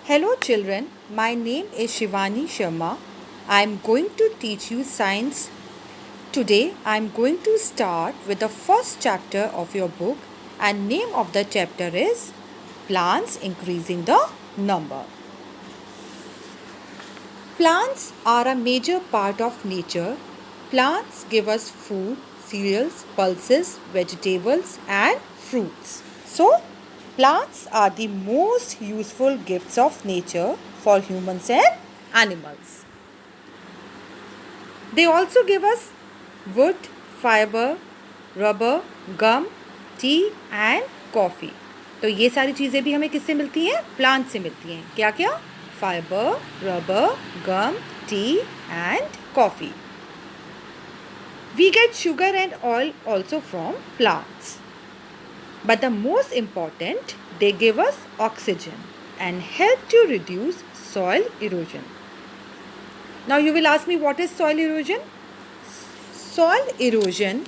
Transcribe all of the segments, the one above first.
Hello children, my name is Shivani Sharma. I am going to teach you science. Today I am going to start with the first chapter of your book, and name of the chapter is Plants Increasing the Number. Plants are a major part of nature. Plants give us food, cereals, pulses, vegetables and fruits. So, plants are the most useful gifts of nature for humans and animals. They also give us wood, fiber, rubber, gum, tea and coffee. तो ये सारी चीज़ें भी हमें किससे मिलती हैं? Plant से मिलती हैं. क्या क्या? Fibre, rubber, gum, tea and coffee. We get sugar and oil also from plants. But the most important, they give us oxygen and help to reduce soil erosion. Now you will ask me, what is soil erosion? Soil erosion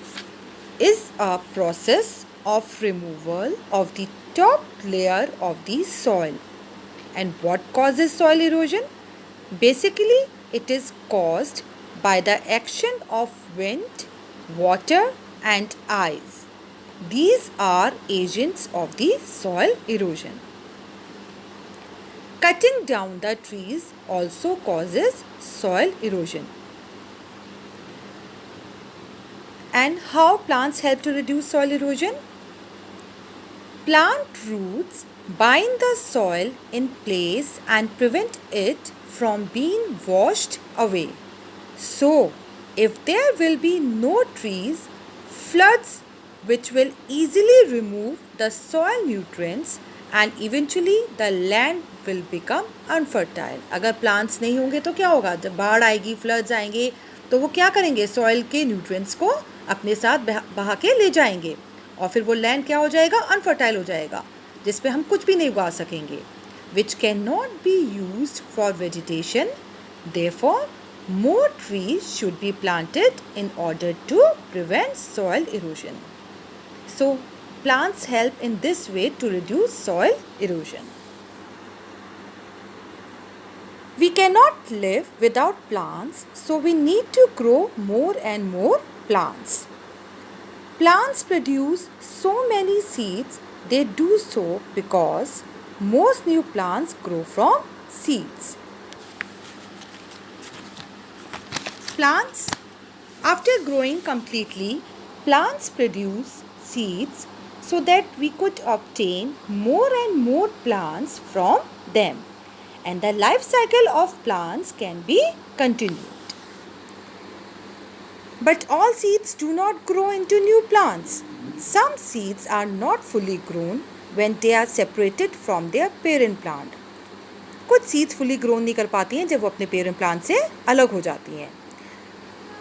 is a process of removal of the top layer of the soil. And what causes soil erosion? Basically, it is caused by the action of wind, water and ice. These are agents of the soil erosion. Cutting down the trees also causes soil erosion. And how plants help to reduce soil erosion? Plant roots bind the soil in place and prevent it from being washed away. So, if there will be no trees, floods which will easily remove the soil nutrients and eventually the land will become unfertile. अगर plants नहीं होंगे तो क्या होगा? जब बाढ़ आएगी, floods आएंगे, तो वो क्या करेंगे? Soil के nutrients को अपने साथ बहा के ले जाएंगे और फिर वो land क्या हो जाएगा? Unfertile हो जाएगा, जिस पे हम कुछ भी नहीं उगा सकेंगे, which cannot be used for vegetation. Therefore, more trees should be planted in order to prevent soil erosion. So, plants help in this way to reduce soil erosion. We cannot live without plants, so we need to grow more and more plants. Plants produce so many seeds. They do so because most new plants grow from seeds. Plants, after growing completely, plants produce seeds so that we could obtain more and more plants from them, and the life cycle of plants can be continued. But all seeds do not grow into new plants. Some seeds are not fully grown when they are separated from their parent plant. कुछ seeds fully grown नहीं कर पाती हैं जब वो अपने parent plant से अलग हो जाती हैं.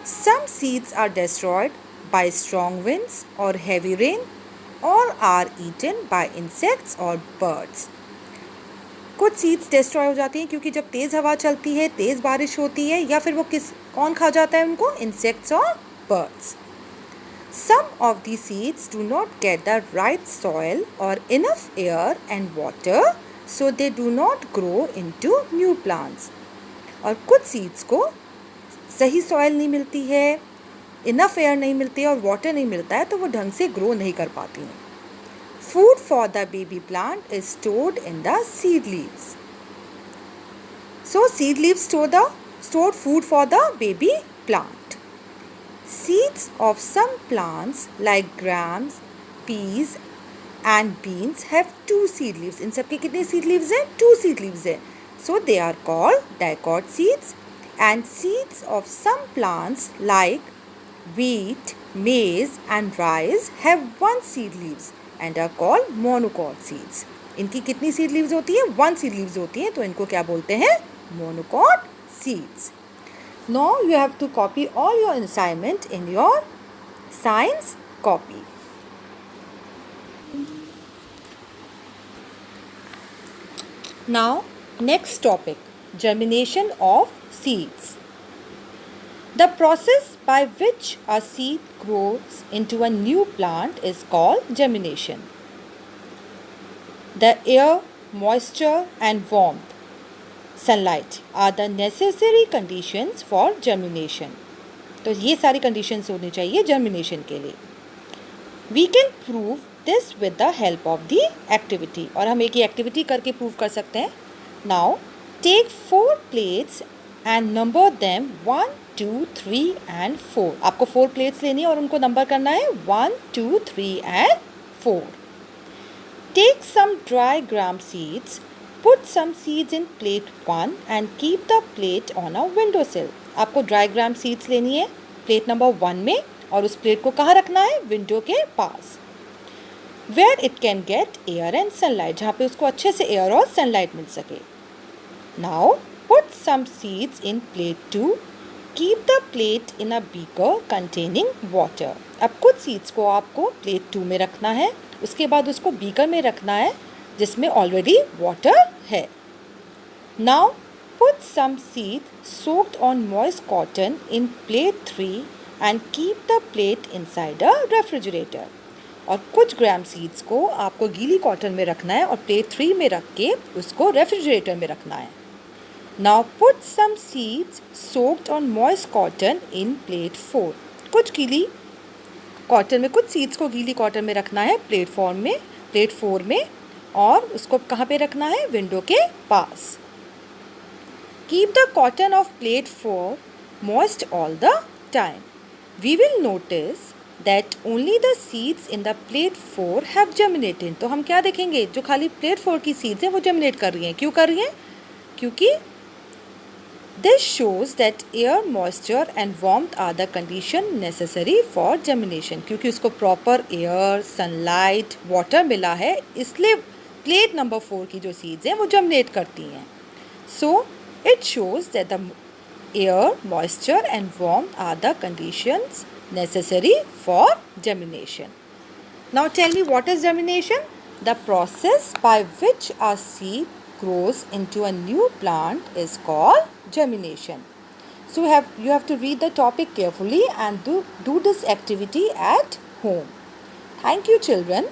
Some seeds are destroyed by strong winds or heavy rain or are eaten by insects or birds. कुछ seeds destroy हो जाती हैं क्योंकि जब तेज़ हवा चलती है, तेज़ बारिश होती है, या फिर वो कौन खा जाता है उनको? Insects or birds. Some of these seeds do not get the right soil or enough air and water, so they do not grow into new plants. और कुछ seeds को सही soil नहीं मिलती है, enough air नहीं मिलती है और water नहीं मिलता है, तो वो ढंग से grow नहीं कर पाती हैं. Food for the baby plant is stored in the seed leaves. So seed leaves stored food for the baby plant. Seeds of some plants like grams, peas and beans have 2 seed leaves. इन सब के कितने seed leaves हैं? 2 seed leaves हैं. So they are called dicot seeds. And seeds of some plants like wheat, maize and rice have 1 seed leaves and are called monocot seeds. इनकी कितनी seed leaves होती है? 1 seed leaves होती हैं, तो इनको क्या बोलते हैं? Monocot seeds. Now you have to copy all your assignment in your science copy. Now next topic, germination of seeds. The process by which a seed grows into a new plant is called germination. The air, moisture and warmth sunlight are the necessary conditions for germination. तो ये सारी conditions होनी चाहिए germination के लिए. We can prove this with the help of the activity. और हम एक ही activity करके prove कर सकते हैं. Now take 4 plates and number them 1, 2, 3 and 4. आपको 4 plates लेनी है और उनको number करना है 1, 2, 3 and 4. Take some dry gram seeds. Put some seeds in plate 1 and keep the plate on a windowsill. आपको dry gram seeds लेनी है plate number 1 में और उस plate को कहाँ रखना है? विंडो के पास. Where it can get air and sunlight, जहाँ पे उसको अच्छे से air और sunlight मिल सके. Now put some seeds in plate 2. Keep the plate in a beaker containing water. अब कुछ seeds को आपको plate 2 में रखना है, उसके बाद उसको beaker में रखना है जिसमें ऑलरेडी वाटर है. Now put some seeds soaked on moist cotton in plate 3 and keep the plate inside a refrigerator. और कुछ ग्राम सीड्स को आपको गीली कॉटन में रखना है और प्लेट 3 में रख के उसको रेफ्रिजरेटर में रखना है. Now put some seeds soaked on moist cotton in plate 4. कुछ गीली कॉटन में कुछ सीड्स को गीली कॉटन में रखना है प्लेट 4 में और उसको कहाँ पे रखना है? विंडो के पास. Keep the cotton of plate 4 moist all the time. We will notice that only the seeds in the plate 4 have germinated. तो हम क्या देखेंगे? जो खाली प्लेट 4 की सीड्स हैं वो जर्मिनेट कर रही हैं. क्यों कर रही हैं? क्योंकि this shows that air, moisture and warmth are the condition necessary for germination. क्योंकि उसको प्रॉपर एयर, सनलाइट, वाटर मिला है, इसलिए प्लेट नंबर 4 की जो सीड्स हैं वो जर्मिनेट करती हैं. So it shows that the air, moisture and warmth are the conditions necessary for germination. Now tell me, what is germination? The process by which a seed grows into a new plant is called germination. So you have to read the topic carefully and do this activity at home. Thank you, children.